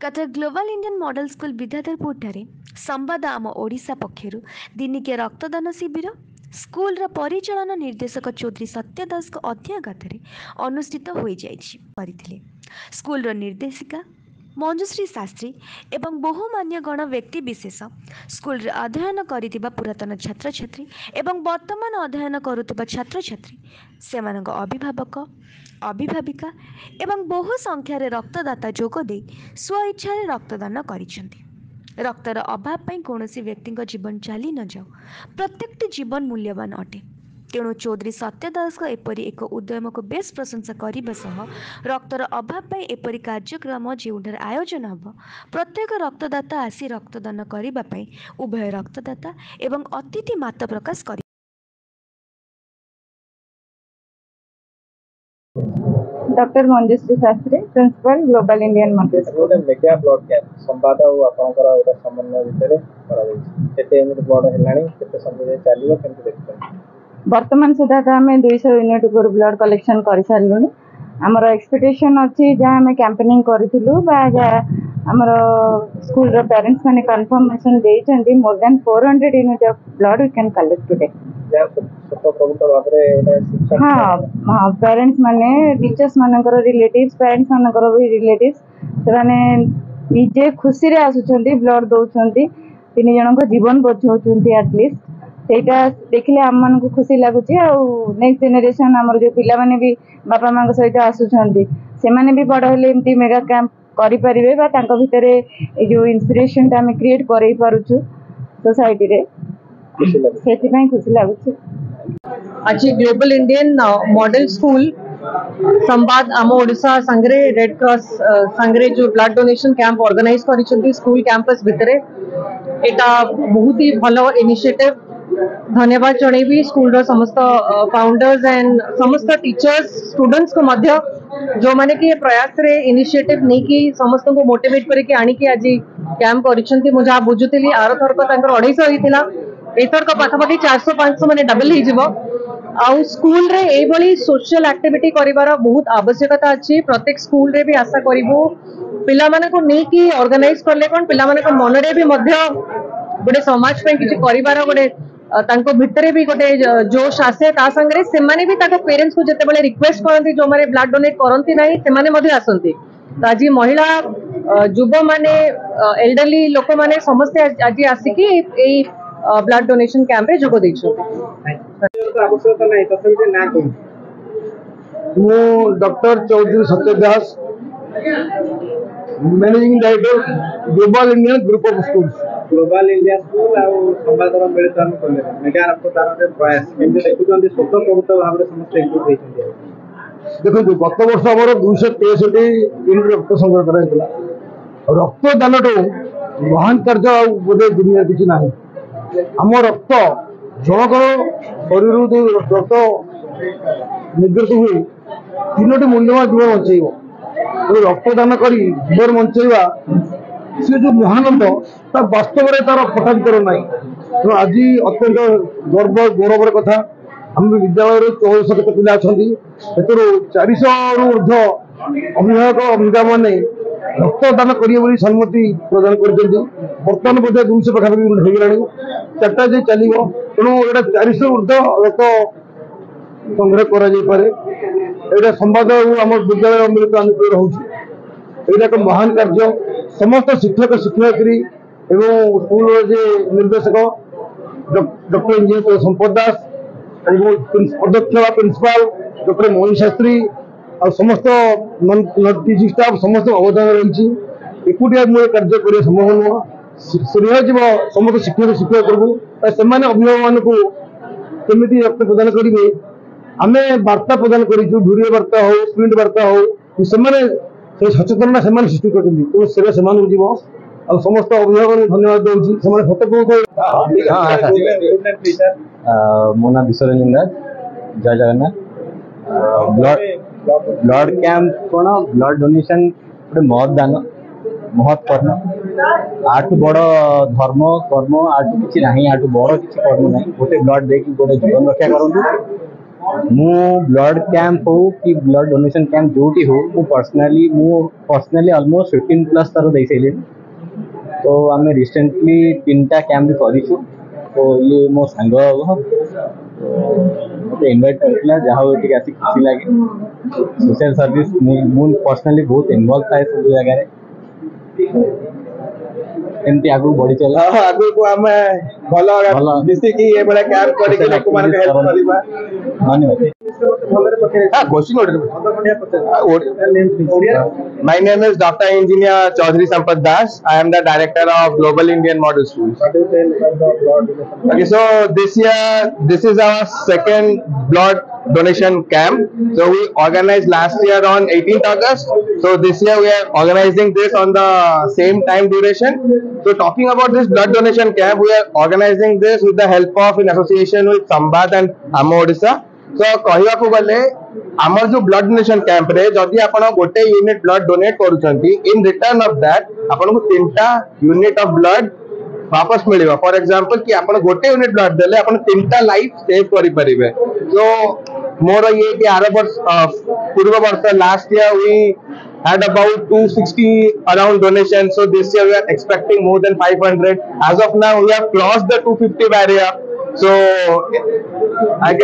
Qatar global Indian model school Vidyadharpur ठारे संवाद आम ओडिशा पक्षरु दिनिके रक्तदान शिविर स्कूल परिचालन निर्देशक चौधरी सत्य दास अध्यक्षतार अनुष्ठित हो जाइए। स्कूल निर्देशिका मंजुश्री शास्त्री एवं बहुमान्य गण व्यक्ति विशेष स्कूल अध्ययन करिथिबा पुरातन छात्र छात्री एवं वर्तमान अध्ययन करुथिबा छात्र छात्री सेमानक अभिभावक अभिभाविका एवं बहु संख्यार रक्तदाता जोगदे स्व इच्छा रक्तदान करिसेंति। रक्तर अभाव पाई कौनसी व्यक्ति जीवन चली न जाऊ, प्रत्येकटी जीवन मूल्यवान अटे। तेणु चौधरी सत्यदास एपरी एक उद्यम को बेस प्रशंसा करने सह रक्तर अभाव पाई एपरी कार्यक्रम जोठार आयोजन हम प्रत्येक रक्तदाता आसी रक्तदान करने उभय रक्तदाता एवं अतिथि मत प्रकाश कर। Doctor Manjushri Shastri principal global Indian model school mega blood camp संवाद और आपनकर ओटा समन्वय भितर करा जाय केते एमिट ब्लड हेलाणी केते समय चलिबो केमते देखते वर्तमान सुधा तो आम 200 यूनिट पर ब्लड कलेक्शन कर सारूँ। आमर एक्सपेक्टेशन अच्छी जहाँ आम कैंपेनिंग करूँ आमर स्कूल पेरेंट्स मैंने कन्फर्मेशन देते more than 400 unit of blood we can collect today. हाँ हाँ पेरेंट्स माने टीचर्स मानकर रिलेटिव्स पेरेंट्स मानकर भी रिलेटिव्स से निजे खुशी रे आसुचंती ब्लड दौरान 3 जन को जीवन बचाउछंती एटलिस्ट सेटा देखले आम मन को खुशी लगुच। नेक्स्ट जेनेरेशन आमर जो पिला माने भी बापा माँ सहित आसुचंती से माने भी बड़ हेले एमती मेगा कैंप करि परिबे बा तांको भितरे ए जो इंस्पिरेशन ता हमें क्रिएट करई पारुछु सोसाइटी रे सेति पई खुशी लगुच। आज ग्लोबल इंडियन मॉडल स्कूल संवाद आम ओडिशा संगरे रेड क्रॉस संगरे जो ब्लड डोनेशन कैंप ऑर्गेनाइज करिसेंती स्कूल कैंपस भितरे एटा बहुत ही भलो इनिशिएटिव। धन्यवाद जणेबी स्कूल समस्त फाउंडर्स एंड समस्त टीचर्स स्टूडेंट्स को मध्य जो माने कि प्रयास रे इनिशिएटिव नहीं कि समस्त को मोटिवेट करके आनी कि आज कैंप करिसेंती। मु जहाँ बुझुतिली आर थरक तांकर 250 होइतिला एथरक पाखापाखि 400-500 माने डबल ही जीवो। आउ स्कूल रे ए भली सोशल एक्टिविटी करिवार बहुत आवश्यकता अछि। प्रत्येक स्कूल रे भी आशा करिवो पिला माने को नहीं कि ऑर्गेनाइज करले कोन पिला माने को मन रे भी मध्य गोटे समाज पे किछि करिवार गोटे तांको भितरे भी गोटे जोश आसे ता संगरे से माने भी ताको पेरेंट्स को जते बेले रिक्वेस्ट करंती जो माने ब्लड डोनेट करंती नाही से माने मध्य आसंती। तो आज महिला युवा माने एल्डरली लोक माने समस्त आज आसिकी एई ब्लड डोनेशन कैंप रे जोग दैछो। आवश्यकता नाही तथापि ना कोन मु doctor Chowdhury Satya Das managing director global Indian group of schools global India school आ संवादर मिलित हम करले मेगा रक्तदान रे प्रयास केमते देखुचंदी स्वतः प्रभुत्व भाव रे समस्त एकजुट होइछन्ती। देखो गत वर्ष हमर 263 यूनिट रक्त संग्रह कराइतला। रक्तदान तो महान कार्य बोधे दुनिया किछि नाही। हम रक्त जनकर शरीर रक्त निर्गत हुए 3टी मूल्यवान जीवन बचाइब रक्तदान कर जीवन बचाइबा सी जो महानंद ता वास्तव में तार पटाधिकार ना। तो आज अत्यंत गर्व गौरवर कथा आम विद्यालय 1400 केत पिला अच्छा 400 रु ऊर्ध अभिभावक अभिभावक मैंने रक्तदान करेंगे सम्मति प्रदान कर बर्तमान बोधे 200 पाखापाखि होगा 4टा जो चलो तेणु ये 400 ऊर्ध रक्त संग्रह कर संवाद आम विद्यालय मिलित आंदोलन रोचे एक महान कार्य। समस्त शिक्षक शिक्षयित्री एवं स्कूल निर्देशक डॉक्टर इंजीनियर संपद दास अध्यक्ष प्रिंसिपाल डॉक्टर मोहन शास्त्री और समस्त टीचिंग स्टाफ समस्त अवदान रही एकुटिया मुझे कार्य कर संभव नुह जीव समस्त शिक्षक शिक्षक से अभिभावक को केमी रक्त प्रदान करेंगे आम वार्ता प्रदान करूँ वार्ता हो प्रिंट वार्ता हो से सचेतना से सृष्टि कर समस्त अभिभावक धन्यवाद दूसरी मो ना विश्वरंजन दास जय जगन्नाथ। ब्लड कैंप कौन ब्लड डोनेशन गोटे महदान महत् कर्म आठू बड़ धर्म कर्म आठू किसी ना आठू बड़ किसी कर्म ना गोटे ब्लड देख गोटे जीवन रक्षा करूँ मु ब्लड कैंप हो कि ब्लड डोनेशन कैंप जोटी हो मु पर्सनाली ऑलमोस्ट 15+ थर दे सारे। तो आम रिसेंटली 3टा कैंप भी करूँ। तो ये मो सांग मत इनवाइट करता जहाँ हो आसी खुशी लगे। सोशल सर्विस मु पर्सनाली बहुत इनवॉल्व थाए सब जगह एमती आगू बढ़ी चला आगु को आम भल मिसिकी ये बड़ा कैंप करके लोक मान के हेल्प करबा। धन्यवाद। भलरे पके क्वेश्चन बढ़िया पके My name is Dr. Engineer Chaudhary Sampath Das. I am the director of Global Indian Model Schools. what do you tell about the blood donation? Okay, so this year, this is our second blood donation camp. So we organized last year on 18th August. So this year we are organizing this on the same time duration. So talking about this blood donation camp, we are organizing this with the help of in association with Sambad and Amo Odisha. So कहवा को गले आमर जो blood donation camp रे जदि आपण गोटे unit blood donate करूछंती इन रिटर्न ऑफ दैट आपण को 3टा यूनिट ऑफ ब्लड वापस मिलेगा। फॉर एग्जांपल कि आपण गोटे यूनिट ब्लड देले आपण 3टा लाइफ सेव करि परिबे। तो मोर ये कि आर वर्ष पूर्व वर्ष last year we had about 260 around donation. So this year we are expecting more than 500. As of now we have crossed the 250 barrier. So I guess